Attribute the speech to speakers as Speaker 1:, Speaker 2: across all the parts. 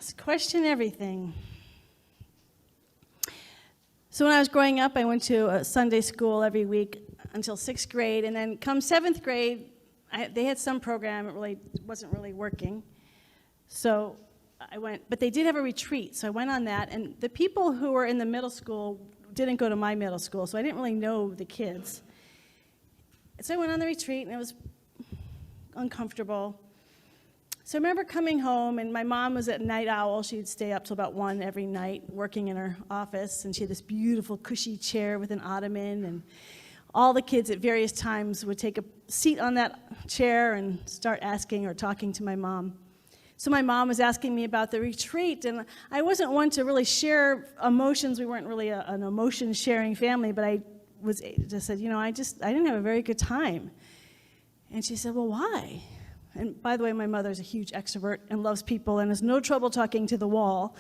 Speaker 1: ask, question everything. So when I was growing up, I went to a Sunday school every week until 6th grade, and then come 7th grade, they had some program, it wasn't really working. So I went, but they did have a retreat, so I went on that, and the people who were in the middle school didn't go to my middle school, so I didn't really know the kids. So I went on the retreat, and it was uncomfortable. So I remember coming home, and my mom was a night owl. She'd stay up till about 1 every night working in her office, and she had this beautiful cushy chair with an ottoman, and all the kids at various times would take a seat on that chair and start asking or talking to my mom. So my mom was asking me about the retreat, and I wasn't one to really share emotions. We weren't really an emotion-sharing family, but I just said, I didn't have a very good time. And she said, well, why? And by the way, my mother's a huge extrovert and loves people and has no trouble talking to the wall.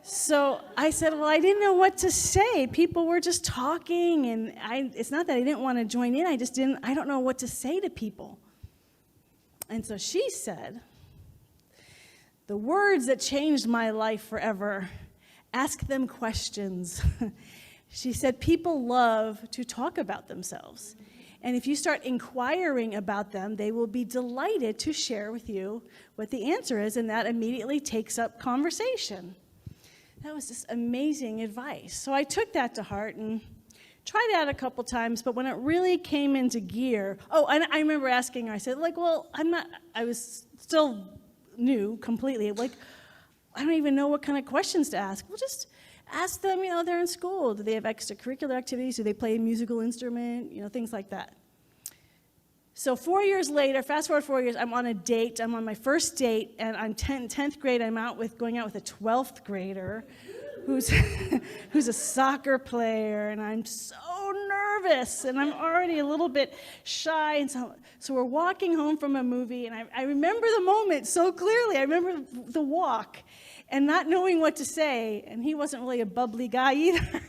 Speaker 1: So I said, well, I didn't know what to say. People were just talking, and it's not that I didn't want to join in, I don't know what to say to people. And so she said, the words that changed my life forever, ask them questions. She said, people love to talk about themselves. And if you start inquiring about them, they will be delighted to share with you what the answer is, and that immediately takes up conversation. That was just amazing advice. So I took that to heart and tried it out a couple times, but when it really came into gear, and I remember asking her, I said, I was still new completely, I don't even know what kind of questions to ask. Well, just ask them, they're in school. Do they have extracurricular activities? Do they play a musical instrument? Things like that. So 4 years later, fast forward 4 years, I'm on a date. I'm on my first date, and I'm 10th grade. I'm going out with a 12th grader who's a soccer player, and I'm so nervous, and I'm already a little bit shy. And so we're walking home from a movie, and I remember the moment so clearly. I remember the walk and not knowing what to say, and he wasn't really a bubbly guy either.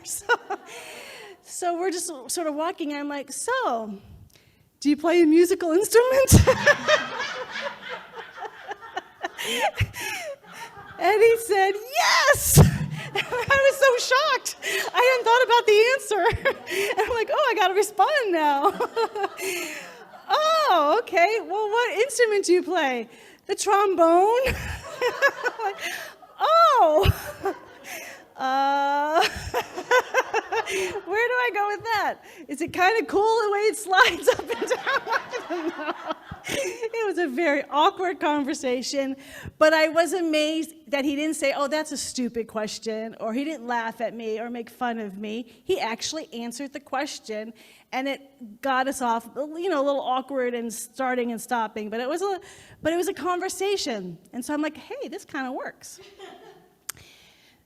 Speaker 1: So we're just sort of walking, and I'm like, so, do you play a musical instrument? And he said, yes! And I was so shocked. I hadn't thought about the answer. And I'm like, I got to respond now. Oh, okay. Well, what instrument do you play? The trombone? Like, where do I go with that? Is it kind of cool the way it slides up and down? I don't know. It was a very awkward conversation, but I was amazed that he didn't say, that's a stupid question, or he didn't laugh at me or make fun of me. He actually answered the question, and it got us off, a little awkward and starting and stopping, but it was a conversation. And so I'm like, hey, this kind of works.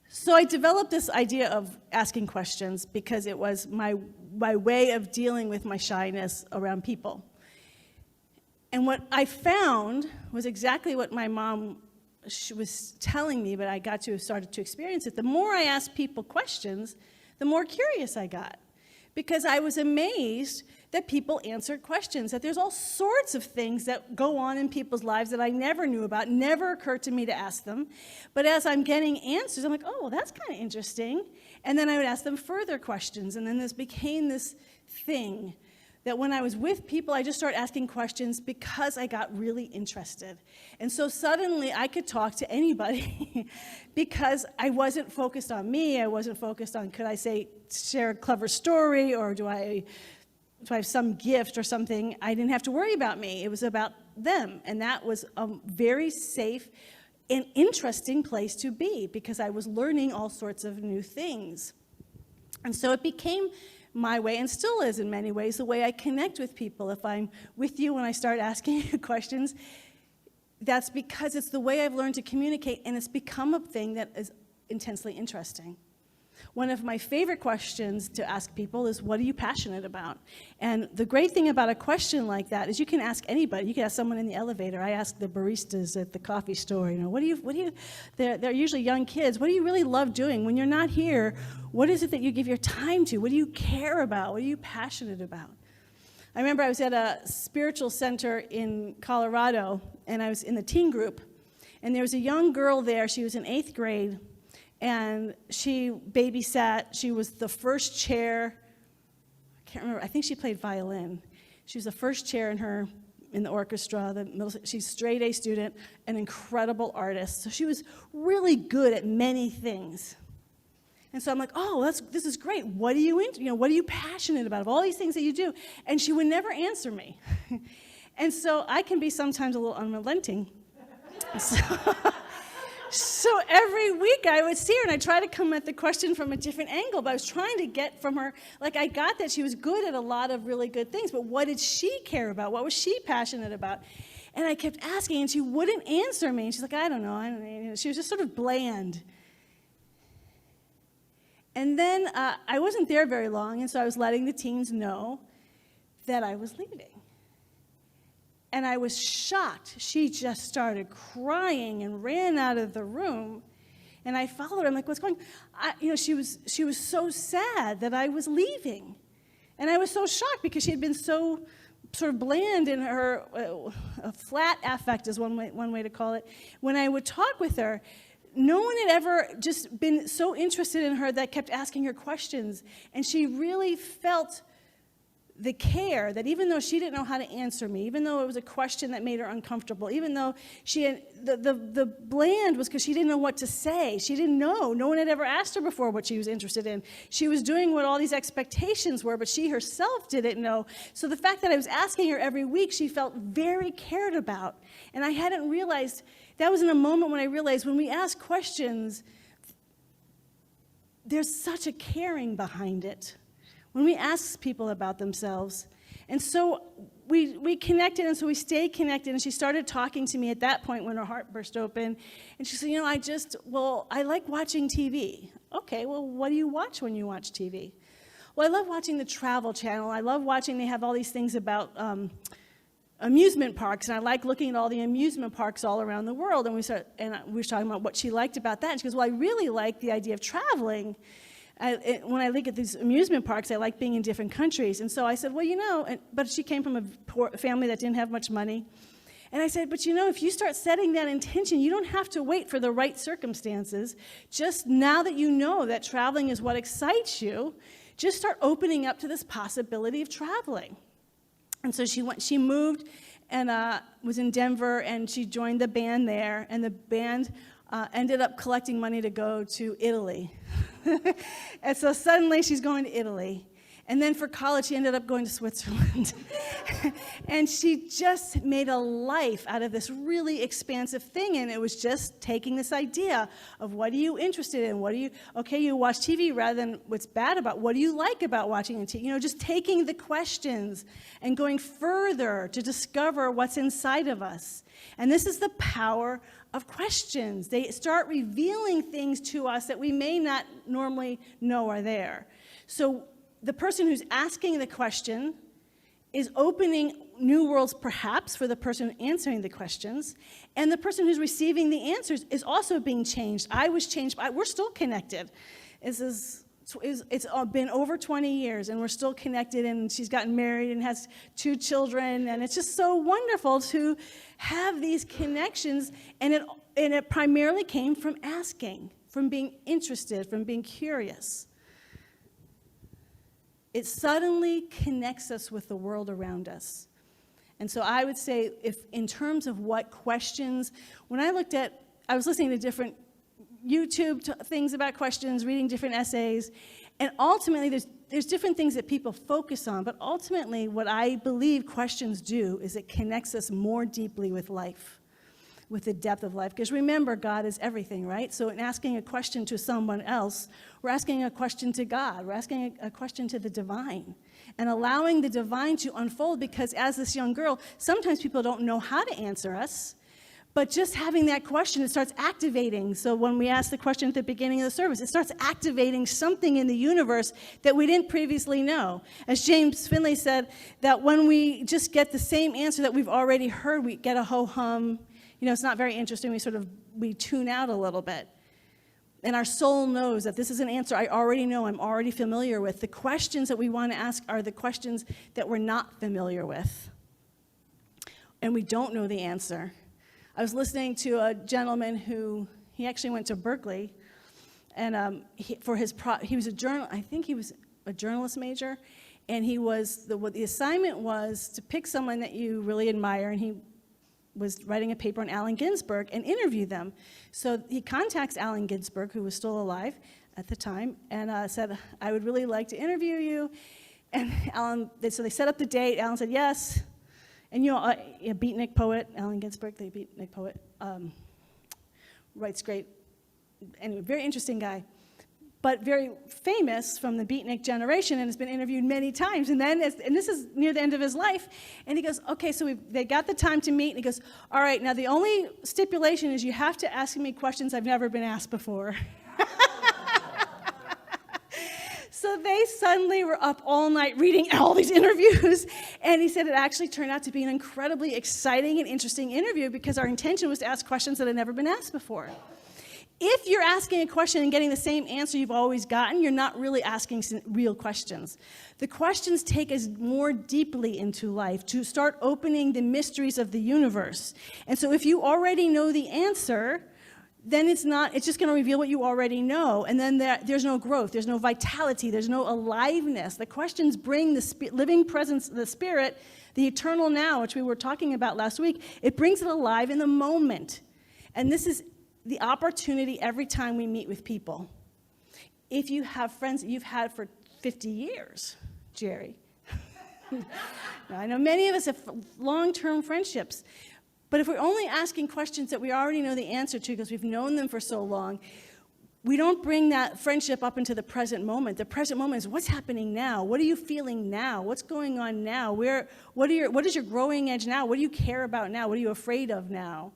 Speaker 1: So I developed this idea of asking questions because it was my way of dealing with my shyness around people. And what I found was exactly what my mom was telling me, but I started to experience it. The more I asked people questions, the more curious I got, because I was amazed that people answered questions, that there's all sorts of things that go on in people's lives that I never knew about, never occurred to me to ask them. But as I'm getting answers, I'm like, well, that's kind of interesting. And then I would ask them further questions, and then this became this thing that when I was with people, I just started asking questions because I got really interested. And so suddenly I could talk to anybody because I wasn't focused on me. I wasn't focused on, could I share a clever story, or do I have some gift or something? I didn't have to worry about me. It was about them. And that was a very safe and interesting place to be because I was learning all sorts of new things. And so it became my way, and still is in many ways, the way I connect with people. If I'm with you when I start asking you questions, that's because it's the way I've learned to communicate, and it's become a thing that is intensely interesting. One of my favorite questions to ask people is, what are you passionate about? And the great thing about a question like that is you can ask anybody. You can ask someone in the elevator. I ask the baristas at the coffee store, they're usually young kids. What do you really love doing? When you're not here, what is it that you give your time to? What do you care about? What are you passionate about? I remember I was at a spiritual center in Colorado, and I was in the teen group. And there was a young girl there, she was in 8th grade, and she babysat. She was the first chair, I can't remember, I think she played violin. She was the first chair in the orchestra. She's a straight A student, an incredible artist. So she was really good at many things. And so I'm like, oh, this is great. What are you into? What are you passionate about? Of all these things that you do. And she would never answer me. And so I can be sometimes a little unrelenting. So every week I would see her and I'd try to come at the question from a different angle, but I was trying to get from her, like I got that she was good at a lot of really good things, but what did she care about? What was she passionate about? And I kept asking and she wouldn't answer me. And she's like, I don't know. She was just sort of bland. And then I wasn't there very long, and so I was letting the teens know that I was leaving. And I was shocked. She just started crying and ran out of the room. And I followed her. I'm like, what's going on? She was so sad that I was leaving. And I was so shocked because she had been so sort of bland in her, flat affect is one way to call it. When I would talk with her, no one had ever just been so interested in her that kept asking her questions. And she really felt the care that even though she didn't know how to answer me, even though it was a question that made her uncomfortable, even though she had, the bland was because she didn't know what to say. She didn't know. No one had ever asked her before what she was interested in. She was doing what all these expectations were, but she herself didn't know. So the fact that I was asking her every week, she felt very cared about. And I hadn't realized, that was in a moment when I realized when we ask questions, there's such a caring behind it. When we ask people about themselves. And so we connected, and so we stayed connected, and she started talking to me at that point when her heart burst open. And she said, I like watching TV. Okay, well, what do you watch when you watch TV? Well, I love watching the Travel Channel. I love watching, they have all these things about amusement parks, and I like looking at all the amusement parks all around the world. And we were talking about what she liked about that. And she goes, well, I really like the idea of traveling. When I look at these amusement parks, I like being in different countries. And so I said, well, but she came from a poor family that didn't have much money. And I said, but if you start setting that intention, you don't have to wait for the right circumstances. Just now that you know that traveling is what excites you, just start opening up to this possibility of traveling. And so she moved and was in Denver, and she joined the band there, and the band ended up collecting money to go to Italy. And so suddenly she's going to Italy. And then for college, she ended up going to Switzerland. And she just made a life out of this really expansive thing. And it was just taking this idea of what are you interested in? You watch TV rather than what's bad about, what do you like about watching TV? Just taking the questions and going further to discover what's inside of us. And this is the power of questions. They start revealing things to us that we may not normally know are there. So the person who's asking the question is opening new worlds perhaps for the person answering the questions, and the person who's receiving the answers is also being changed. I was changed. We're still connected. It's been over 20 years, and we're still connected, and she's gotten married and has 2 children, and it's just so wonderful to have these connections, and it primarily came from asking, from being interested, from being curious. It suddenly connects us with the world around us. And so I would say, if in terms of what questions, when I was listening to different YouTube things about questions, reading different essays, and ultimately there's different things that people focus on, but ultimately what I believe questions do is it connects us more deeply with life, with the depth of life. Because remember, God is everything, right? So in asking a question to someone else, we're asking a question to God. We're asking a question to the divine. And allowing the divine to unfold, because as this young girl, sometimes people don't know how to answer us, but just having that question, it starts activating. So when we ask the question at the beginning of the service, it starts activating something in the universe that we didn't previously know. As James Finley said, that when we just get the same answer that we've already heard, we get a ho-hum. It's not very interesting. We tune out a little bit. And our soul knows that this is an answer I already know, I'm already familiar with. The questions that we want to ask are the questions that we're not familiar with. And we don't know the answer. I was listening to a gentleman he actually went to Berkeley, and he was I think he was a journalist major, and the assignment was to pick someone that you really admire, and he was writing a paper on Allen Ginsberg and interview them. So he contacts Allen Ginsberg, who was still alive at the time, and said, I would really like to interview you. And so they set up the date. Allen said yes. And a beatnik poet, Allen Ginsberg, the beatnik poet, writes great, anyway, very interesting guy, but very famous from the beatnik generation and has been interviewed many times. And this is near the end of his life. And he goes, okay, so they got the time to meet. And he goes, all right, now the only stipulation is you have to ask me questions I've never been asked before. So they suddenly were up all night reading all these interviews, and he said it actually turned out to be an incredibly exciting and interesting interview because our intention was to ask questions that had never been asked before. If you're asking a question and getting the same answer you've always gotten, you're not really asking real questions. The questions take us more deeply into life to start opening the mysteries of the universe. And so if you already know the answer, then it's just going to reveal what you already know, and then there's no growth, there's no vitality, there's no aliveness. The questions bring the living presence of the Spirit, the eternal now, which we were talking about last week. It brings it alive in the moment. And this is the opportunity every time we meet with people. If you have friends that you've had for 50 years, Jerry. Now, I know many of us have long-term friendships. But if we're only asking questions that we already know the answer to because we've known them for so long, we don't bring that friendship up into the present moment. The present moment is what's happening now? What are you feeling now? What's going on now? What is your growing edge now? What do you care about now? What are you afraid of now?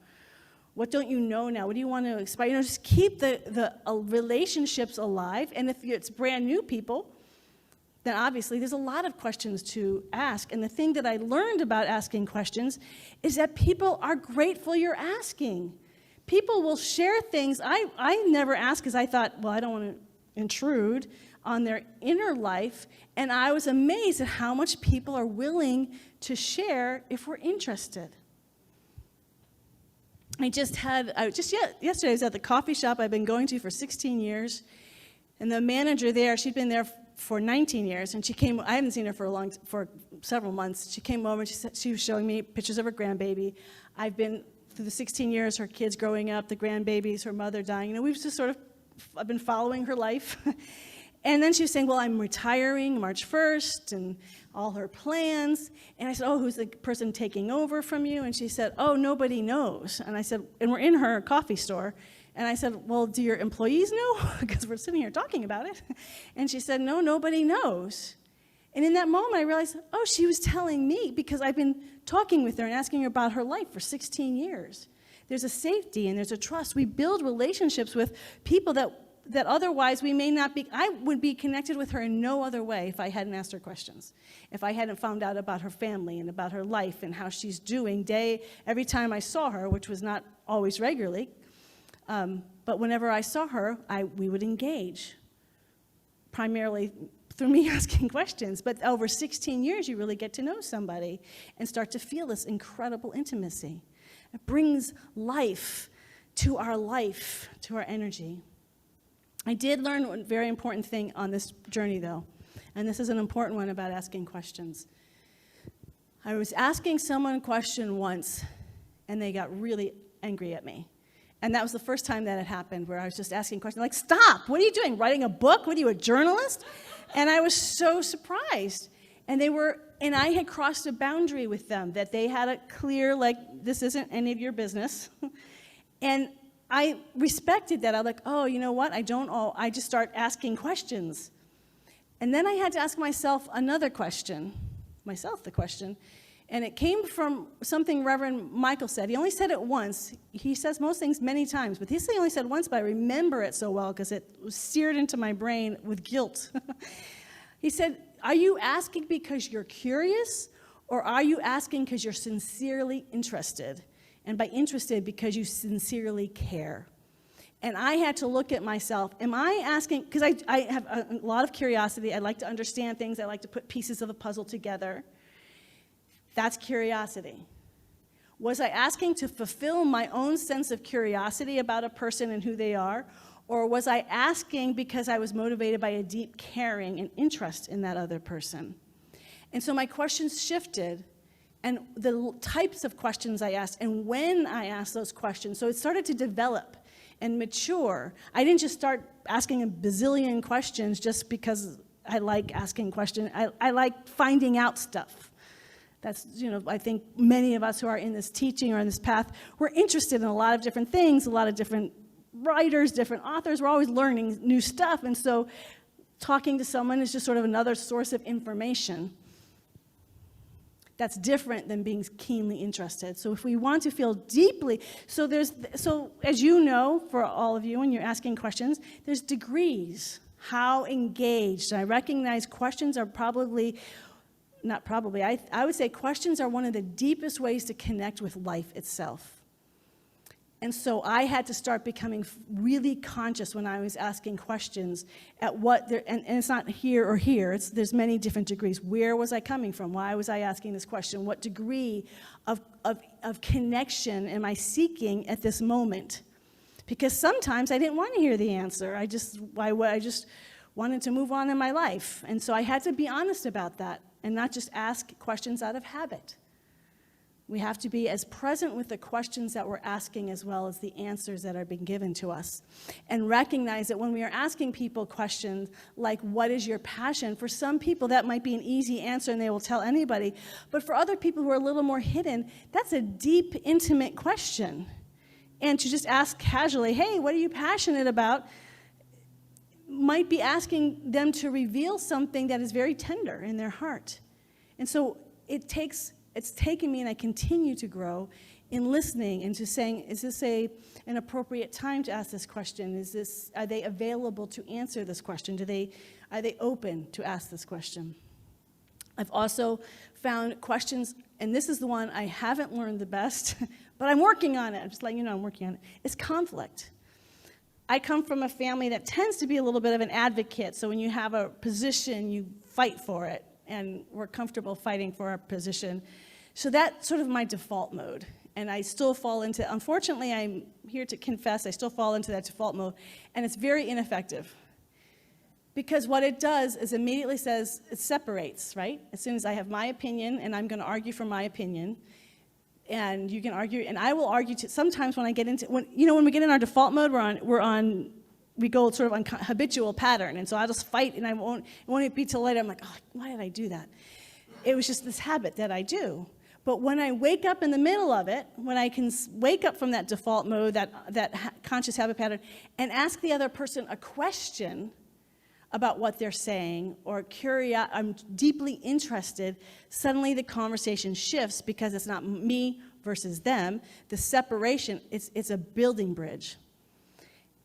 Speaker 1: What don't you know now? What do you want to expect? Just keep the relationships alive. And if it's brand new people, then obviously there's a lot of questions to ask. And the thing that I learned about asking questions is that people are grateful you're asking. People will share things. I never asked because I thought, well, I don't want to intrude on their inner life. And I was amazed at how much people are willing to share if we're interested. Yesterday I was at the coffee shop I've been going to for 16 years. And the manager there, she'd been there for 19 years, and she came. I haven't seen her for several months. She came over and she was showing me pictures of her grandbaby. I've been through the 16 years, her kids growing up, the grandbabies, her mother dying. I've been following her life. And then she was saying, well, I'm retiring March 1st, and all her plans. And I said, oh, who's the person taking over from you? And she said, oh, nobody knows. And I said, and we're in her coffee store. And I said, well, do your employees know? Because we're sitting here talking about it. And she said, no, nobody knows. And in that moment, I realized, oh, she was telling me because I've been talking with her and asking her about her life for 16 years. There's a safety and there's a trust. We build relationships with people that otherwise we may not be. I would be connected with her in no other way if I hadn't asked her questions, if I hadn't found out about her family and about her life and how she's doing every time I saw her, which was not always regularly. But whenever I saw her, we would engage, primarily through me asking questions. But over 16 years, you really get to know somebody and start to feel this incredible intimacy. It brings life, to our energy. I did learn one very important thing on this journey, though, and this is an important one about asking questions. I was asking someone a question once, and they got really angry at me. And that was the first time that had happened, where I was just asking questions like, stop, what are you doing, writing a book? What are you, a journalist? And I was so surprised. And I had crossed a boundary with them, that they had a clear, this isn't any of your business. And I respected that. I was like, oh, you know what, I just start asking questions. And then I had to ask myself the question, and it came from something Reverend Michael said. He only said it once. He says most things many times, but this he only said once, but I remember it so well because it was seared into my brain with guilt. He said, are you asking because you're curious, or are you asking because you're sincerely interested? And by interested, because you sincerely care. And I had to look at myself. Am I asking, because I have a lot of curiosity. I like to understand things. I like to put pieces of a puzzle together. That's curiosity. Was I asking to fulfill my own sense of curiosity about a person and who they are? Or was I asking because I was motivated by a deep caring and interest in that other person? And so my questions shifted, and the types of questions I asked and when I asked those questions. So it started to develop and mature. I didn't just start asking a bazillion questions just because I like asking questions. I like finding out stuff. That's, I think many of us who are in this teaching or in this path, we're interested in a lot of different things, a lot of different writers, different authors. We're always learning new stuff. And so talking to someone is just sort of another source of information that's different than being keenly interested. So if we want to feel deeply, so as you know, for all of you, when you're asking questions, there's degrees. How engaged? I recognize questions are I would say questions are one of the deepest ways to connect with life itself. And so I had to start becoming really conscious when I was asking questions at and it's not here or here, there's many different degrees. Where was I coming from? Why was I asking this question? What degree of connection am I seeking at this moment? Because sometimes I didn't want to hear the answer. I just wanted to move on in my life. And so I had to be honest about that and not just ask questions out of habit. We have to be as present with the questions that we're asking as well as the answers that are being given to us. And recognize that when we are asking people questions like, what is your passion? For some people, that might be an easy answer and they will tell anybody. But for other people who are a little more hidden, that's a deep, intimate question. And to just ask casually, hey, what are you passionate about? Might be asking them to reveal something that is very tender in their heart. And so it's taken me, and I continue to grow in listening and to saying, is this an appropriate time to ask this question? Are they available to answer this question? Are they open to ask this question? I've also found questions, and this is the one I haven't learned the best, but I'm working on it. I'm just letting you know I'm working on it. It's conflict. I come from a family that tends to be a little bit of an advocate, so when you have a position, you fight for it, and we're comfortable fighting for our position. So that's sort of my default mode, and I still fall into, unfortunately, I'm here to confess, I still fall into that default mode, and it's very ineffective. Because what it does is immediately says, it separates, right? As soon as I have my opinion, and I'm going to argue for my opinion, and you can argue, and I will argue sometimes when I get into, when we get in our default mode, we go sort of on habitual pattern, and so I'll just fight, and it won't be till later, I'm like, oh, why did I do that? It was just this habit that I do. But when I wake up in the middle of it, when I can wake up from that default mode, that conscious habit pattern, and ask the other person a question about what they're saying, or I'm deeply interested, suddenly the conversation shifts because it's not me versus them. The separation, it's a building bridge.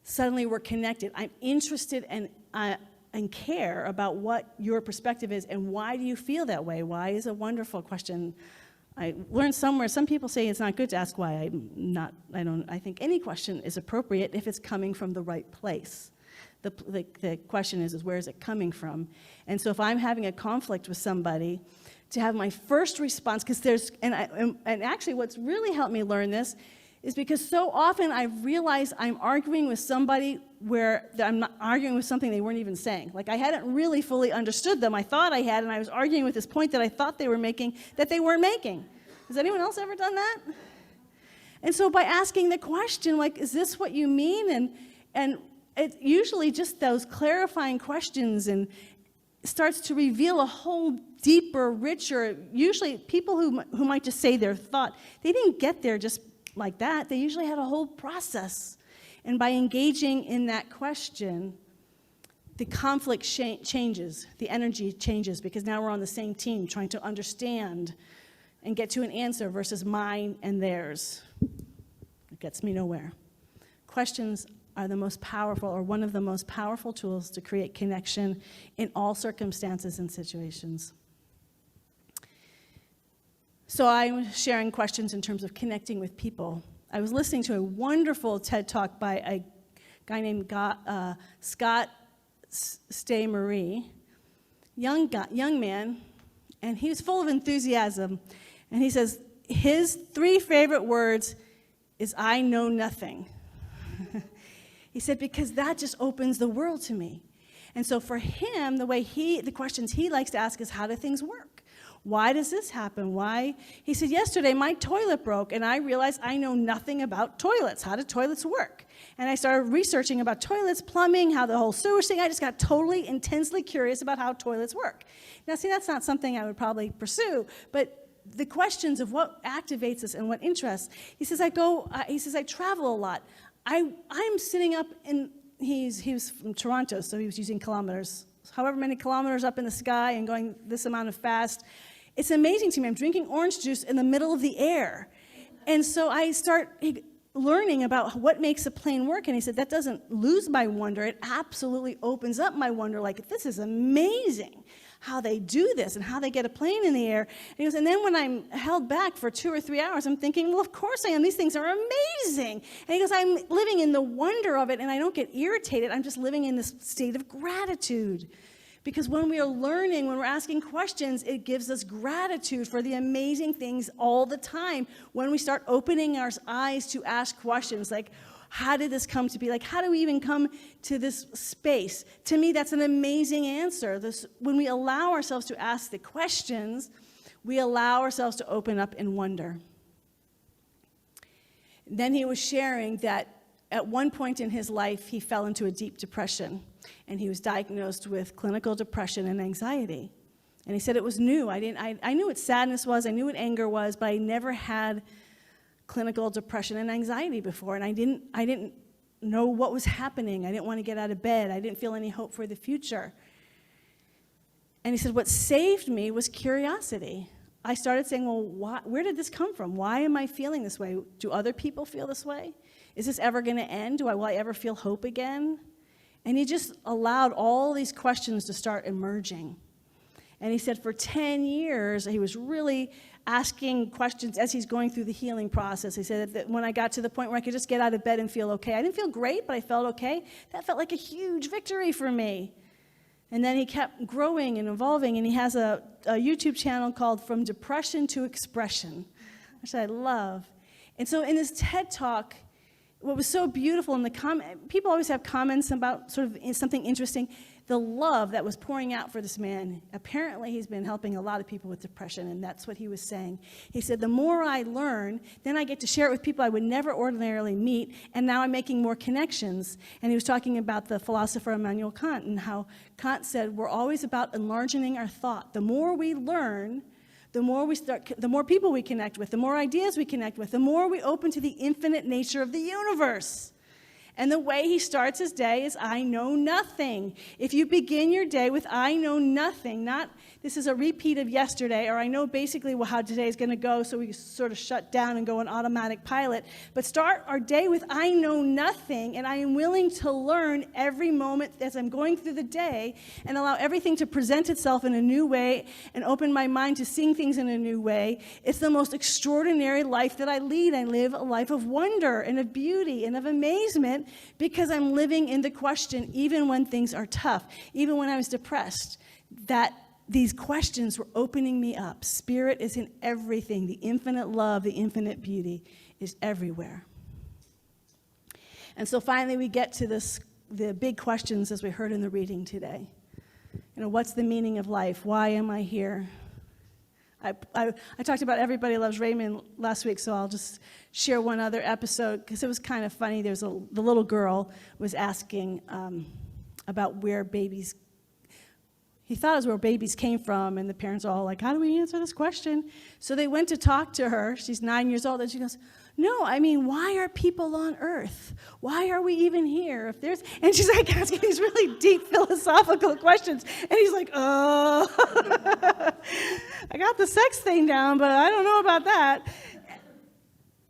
Speaker 1: Suddenly we're connected. I'm interested and care about what your perspective is and why do you feel that way? Why is a wonderful question. I learned somewhere, some people say it's not good to ask why. I think any question is appropriate if it's coming from the right place. The question is where is it coming from? And so if I'm having a conflict with somebody, to have my first response, because and actually what's really helped me learn this is because so often I realize I'm arguing with somebody where I'm not arguing with something they weren't even saying. Like I hadn't really fully understood them. I thought I had, and I was arguing with this point that I thought they were making that they weren't making. Has anyone else ever done that? And so by asking the question, like, is this what you mean? And it's usually just those clarifying questions and starts to reveal a whole deeper, richer, usually people who might just say their thought, they didn't get there just like that. They usually had a whole process. And by engaging in that question, the conflict changes, the energy changes, because now we're on the same team trying to understand and get to an answer versus mine and theirs. It gets me nowhere. Questions are the most powerful, or one of the most powerful tools to create connection in all circumstances and situations. So I'm sharing questions in terms of connecting with people. I was listening to a wonderful TED Talk by a guy named Scott Stay-Marie, young man, and he was full of enthusiasm. And he says, his 3 favorite words is, "I know nothing." He said, because that just opens the world to me. And so for him, the questions he likes to ask is, how do things work? Why does this happen? Why? He said, yesterday my toilet broke and I realized I know nothing about toilets. How do toilets work? And I started researching about toilets, plumbing, how the whole sewage thing. I just got totally, intensely curious about how toilets work. Now, see, that's not something I would probably pursue, but the questions of what activates us and what interests. He says, I travel a lot. I'm sitting up in, he was from Toronto, so he was using kilometers, however many kilometers up in the sky and going this amount of fast. It's amazing to me. I'm drinking orange juice in the middle of the air. And so I start learning about what makes a plane work, and he said, that doesn't lose my wonder. It absolutely opens up my wonder, like, this is amazing how they do this and how they get a plane in the air. And he goes, and then when I'm held back for 2 or 3 hours, I'm thinking, well, of course I am. These things are amazing. And he goes, I'm living in the wonder of it, and I don't get irritated. I'm just living in this state of gratitude. Because when we are learning, when we're asking questions, it gives us gratitude for the amazing things all the time. When we start opening our eyes to ask questions, like, how did this come to be? Like, how do we even come to this space? To me, that's an amazing answer. When we allow ourselves to ask the questions, we allow ourselves to open up in wonder. Then he was sharing that at one point in his life, he fell into a deep depression, and he was diagnosed with clinical depression and anxiety. And he said it was new. I knew what sadness was, I knew what anger was, but I never had clinical depression and anxiety before, and I didn't know what was happening. I didn't want to get out of bed. I didn't feel any hope for the future. And he said, what saved me was curiosity. I started saying, well, where did this come from? Why am I feeling this way? Do other people feel this way? Is this ever going to end? Will I ever feel hope again? And he just allowed all these questions to start emerging. And he said for 10 years, he was really asking questions as he's going through the healing process. He said that when I got to the point where I could just get out of bed and feel okay, I didn't feel great, but I felt okay. That felt like a huge victory for me. And then he kept growing and evolving, and he has a YouTube channel called From Depression to Expression, which I love. And so in this TED Talk, what was so beautiful in the people always have comments about sort of something interesting. The love that was pouring out for this man, apparently he's been helping a lot of people with depression, and that's what he was saying. He said, the more I learn, then I get to share it with people I would never ordinarily meet, and now I'm making more connections. And he was talking about the philosopher Immanuel Kant, and how Kant said, we're always about enlarging our thought. The more we learn, the more people we connect with, the more ideas we connect with, the more we open to the infinite nature of the universe. And the way he starts his day is, I know nothing. If you begin your day with, I know nothing, not this is a repeat of yesterday, or I know basically how today is going to go, so we sort of shut down and go on automatic pilot, but start our day with, I know nothing, and I am willing to learn every moment as I'm going through the day, and allow everything to present itself in a new way, and open my mind to seeing things in a new way. It's the most extraordinary life that I lead. I live a life of wonder, and of beauty, and of amazement, because I'm living in the question, even when things are tough, even when I was depressed, that these questions were opening me up. Spirit is in everything. The infinite love, the infinite beauty is everywhere. And so finally we get to the big questions as we heard in the reading today. What's the meaning of life? Why am I here? I talked about Everybody Loves Raymond last week, so I'll just share one other episode, because it was kind of funny. The little girl was asking about where babies, he thought it was where babies came from, and the parents are all like, how do we answer this question? So they went to talk to her. She's 9 years old, and she goes, no, I mean, why are people on Earth? Why are we even here? And she's like asking these really deep philosophical questions, and he's like, oh, I got the sex thing down, but I don't know about that.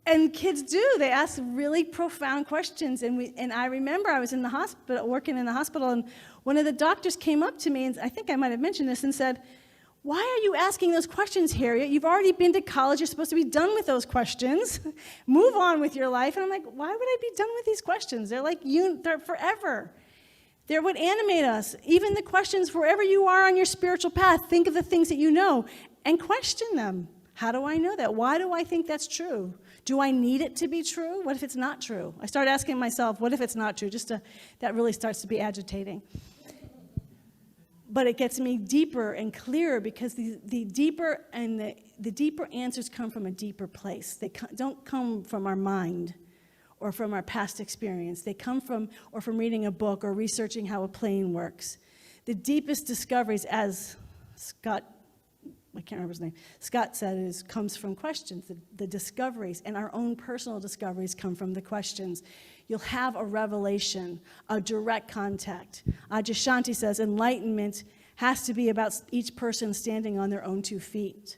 Speaker 1: And kids do. They ask really profound questions. And I remember I was in the hospital, working in the hospital, and one of the doctors came up to me, and I think I might have mentioned this, and said, why are you asking those questions, Harriet? You've already been to college. You're supposed to be done with those questions. Move on with your life. And I'm like, why would I be done with these questions? They're like, they're forever. They're what animate us. Even the questions, wherever you are on your spiritual path, think of the things that you know and question them. How do I know that? Why do I think that's true? Do I need it to be true? What if it's not true? I start asking myself, what if it's not true? That really starts to be agitating. But it gets me deeper and clearer because the deeper answers come from a deeper place. They don't come from our mind or from our past experience. They come from reading a book or researching how a plane works. The deepest discoveries, as I can't remember his name, Scott said, comes from questions. The discoveries and our own personal discoveries come from the questions. You'll have a revelation, a direct contact. Ajashanti says enlightenment has to be about each person standing on their own 2 feet.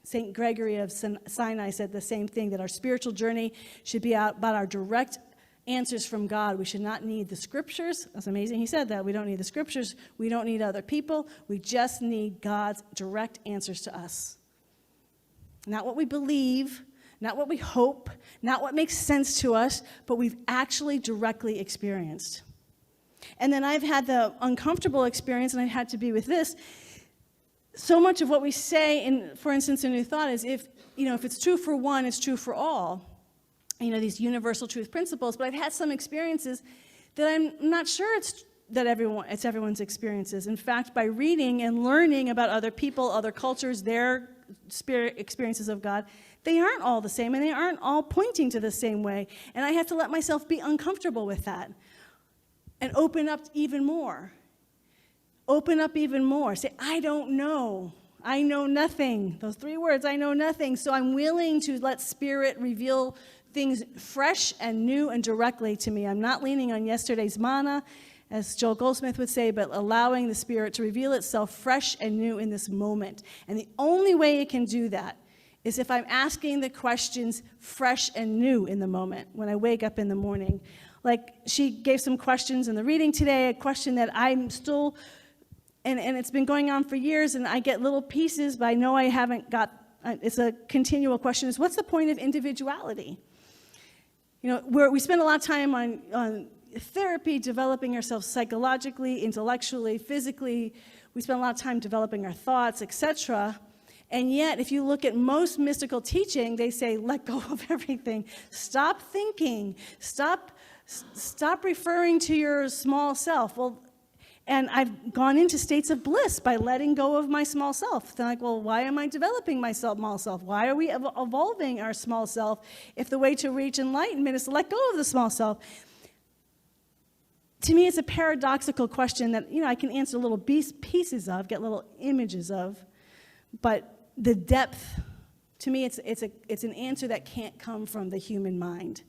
Speaker 1: St. Gregory of Sinai said the same thing, that our spiritual journey should be about our direct answers from God. We should not need the scriptures. That's amazing he said that. We don't need the scriptures. We don't need other people. We just need God's direct answers to us. Not what we believe, not what we hope, not what makes sense to us, but we've actually directly experienced. And then I've had the uncomfortable experience, and I've had to be with this. So much of what we say, for instance, in New Thought is if it's true for one, it's true for all. These universal truth principles, but I've had some experiences that I'm not sure it's everyone's experiences. In fact, by reading and learning about other people, other cultures, their spirit experiences of God, they aren't all the same, and they aren't all pointing to the same way. And I have to let myself be uncomfortable with that and open up even more. Open up even more. Say, I don't know. I know nothing. Those 3 words, I know nothing. So I'm willing to let Spirit reveal things fresh and new and directly to me. I'm not leaning on yesterday's manna, as Joel Goldsmith would say, but allowing the Spirit to reveal itself fresh and new in this moment. And the only way it can do that is if I'm asking the questions fresh and new in the moment when I wake up in the morning. Like she gave some questions in the reading today, a question that I'm still, and it's been going on for years, and I get little pieces, but I know I haven't got, it's a continual question, is what's the point of individuality? We spend a lot of time on therapy, developing ourselves psychologically, intellectually, physically. We spend a lot of time developing our thoughts, etc. And yet, if you look at most mystical teaching, they say, let go of everything. Stop thinking. Stop referring to your small self. Well, and I've gone into states of bliss by letting go of my small self. They're like, well, why am I developing my small self? Why are we evolving our small self if the way to reach enlightenment is to let go of the small self? To me, it's a paradoxical question that, I can answer little pieces of, get little images of, but the depth, to me, it's an answer that can't come from the human mind.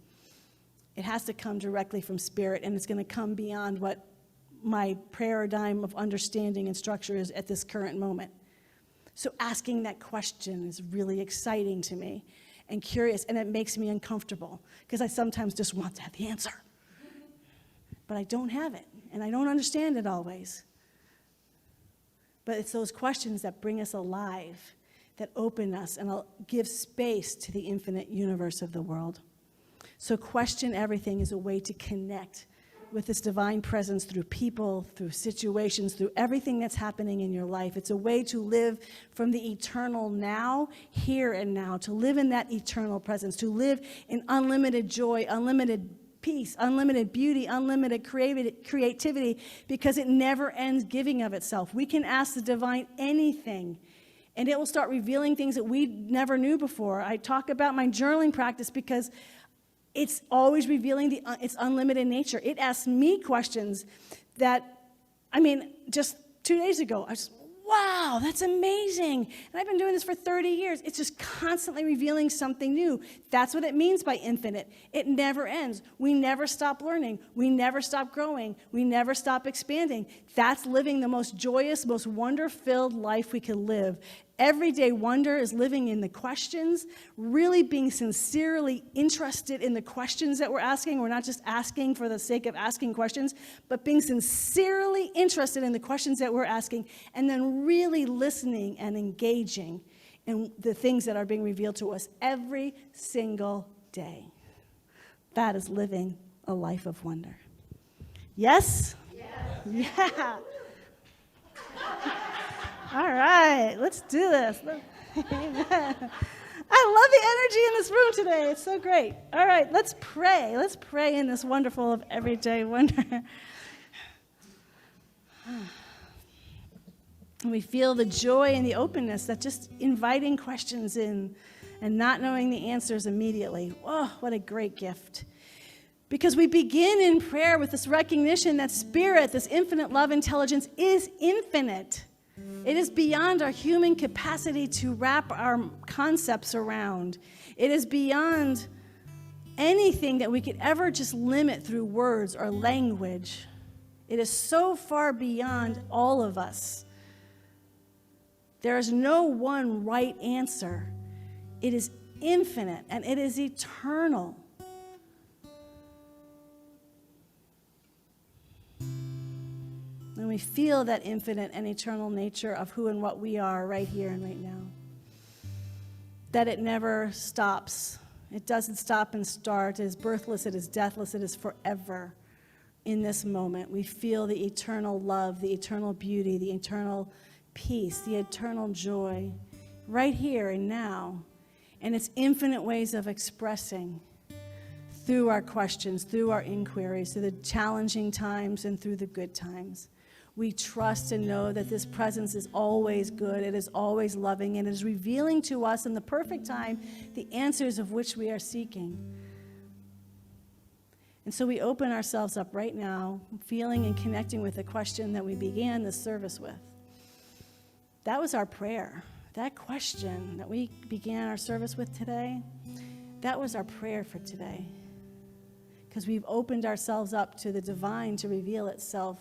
Speaker 1: It has to come directly from Spirit, and it's going to come beyond what my paradigm of understanding and structure is at this current moment. So asking that question is really exciting to me and curious, and it makes me uncomfortable because I sometimes just want to have the answer. But I don't have it, and I don't understand it always. But it's those questions that bring us alive, that open us and give space to the infinite universe of the world. So question everything is a way to connect with this divine presence through people, through situations, through everything that's happening in your life. It's a way to live from the eternal now, here and now, to live in that eternal presence, to live in unlimited joy, unlimited peace, unlimited beauty, unlimited creativity, because it never ends giving of itself. We can ask the divine anything, and it will start revealing things that we never knew before. I talk about my journaling practice because it's always revealing its unlimited nature. It asks me questions that, just 2 days ago, I was, wow, that's amazing. And I've been doing this for 30 years. It's just constantly revealing something new. That's what it means by infinite. It never ends. We never stop learning. We never stop growing. We never stop expanding. That's living the most joyous, most wonder-filled life we can live. Everyday wonder is living in the questions, really being sincerely interested in the questions that we're asking. We're not just asking for the sake of asking questions, but being sincerely interested in the questions that we're asking, and then really listening and engaging in the things that are being revealed to us every single day. That is living a life of wonder. Yes? Yes. Yeah. All right, let's do this. Amen. I love the energy in this room today. It's so great. All right, let's pray. Let's pray in this wonderful of everyday wonder. And we feel the joy and the openness that just inviting questions in and not knowing the answers immediately. Oh, what a great gift. Because we begin in prayer with this recognition that spirit, this infinite love intelligence, is infinite. It is beyond our human capacity to wrap our concepts around. It is beyond anything that we could ever just limit through words or language. It is so far beyond all of us. There is no one right answer. It is infinite and it is eternal. And we feel that infinite and eternal nature of who and what we are right here and right now. That it never stops. It doesn't stop and start. It is birthless, it is deathless, it is forever in this moment. We feel the eternal love, the eternal beauty, the eternal peace, the eternal joy right here and now. And it's infinite ways of expressing through our questions, through our inquiries, through the challenging times and through the good times. We trust and know that this presence is always good, it is always loving, and it is revealing to us in the perfect time the answers of which we are seeking. And so we open ourselves up right now, feeling and connecting with the question that we began this service with. That was our prayer. That question that we began our service with today, that was our prayer for today. Because we've opened ourselves up to the divine to reveal itself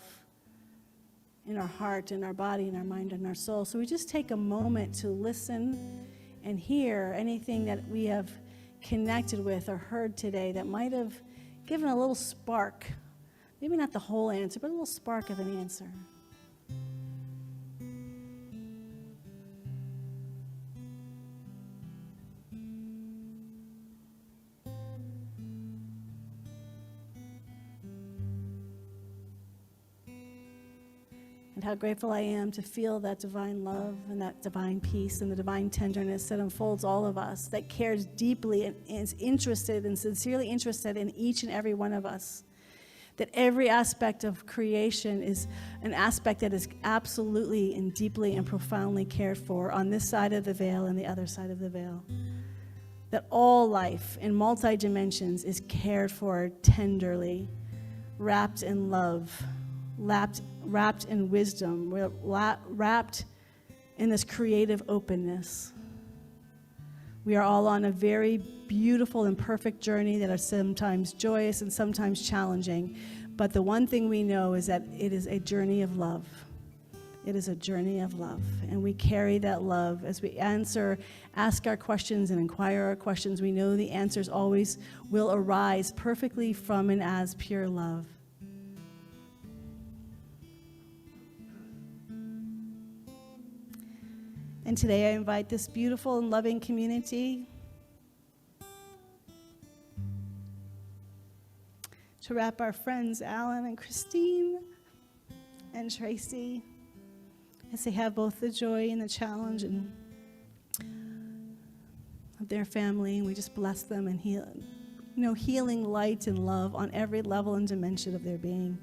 Speaker 1: in our heart, in our body, in our mind, in our soul. So we just take a moment to listen and hear anything that we have connected with or heard today that might have given a little spark. Maybe not the whole answer, but a little spark of an answer. And how grateful I am to feel that divine love and that divine peace and the divine tenderness that unfolds all of us, that cares deeply and is interested and sincerely interested in each and every one of us. That every aspect of creation is an aspect that is absolutely and deeply and profoundly cared for on this side of the veil and the other side of the veil. That all life in multi-dimensions is cared for tenderly, wrapped in love, wrapped in wisdom, wrapped in this creative openness. We are all on a very beautiful and perfect journey that are sometimes joyous and sometimes challenging. But the one thing we know is that it is a journey of love. It is a journey of love. And we carry that love as we ask our questions and inquire our questions. We know the answers always will arise perfectly from and as pure love. And today I invite this beautiful and loving community to wrap our friends Alan and Christine and Tracy as they have both the joy and the challenge and of their family. And we just bless them and healing light and love on every level and dimension of their being.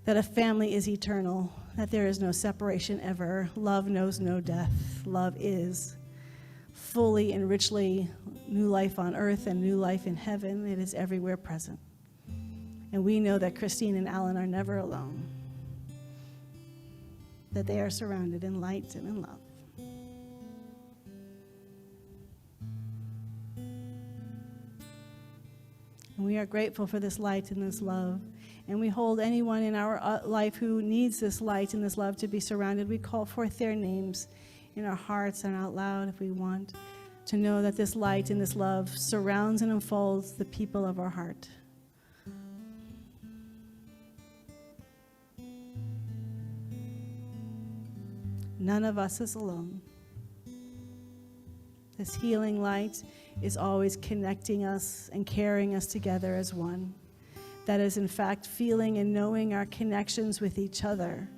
Speaker 1: That a family is eternal, that there is no separation ever. Love knows no death. Love is fully and richly new life on earth and new life in heaven. It is everywhere present. And we know that Christine and Alan are never alone, that they are surrounded in light and in love. And we are grateful for this light and this love. And we hold anyone in our life who needs this light and this love to be surrounded. We call forth their names in our hearts and out loud if we want to know that this light and this love surrounds and unfolds the people of our heart. None of us is alone. This healing light is always connecting us and carrying us together as one. That is, in fact, feeling and knowing our connections with each other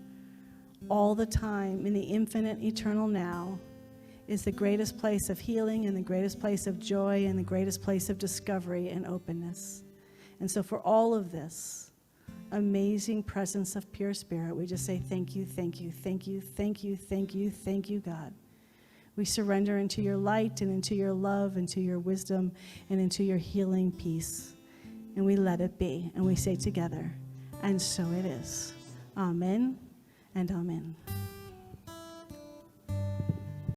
Speaker 1: all the time in the infinite eternal now is the greatest place of healing and the greatest place of joy and the greatest place of discovery and openness. And so for all of this amazing presence of pure spirit, we just say thank you, thank you, thank you, thank you, thank you, thank you, God. We surrender into your light and into your love, into your wisdom, and into your healing peace. And we let it be. And we say together, and so it is. Amen and amen.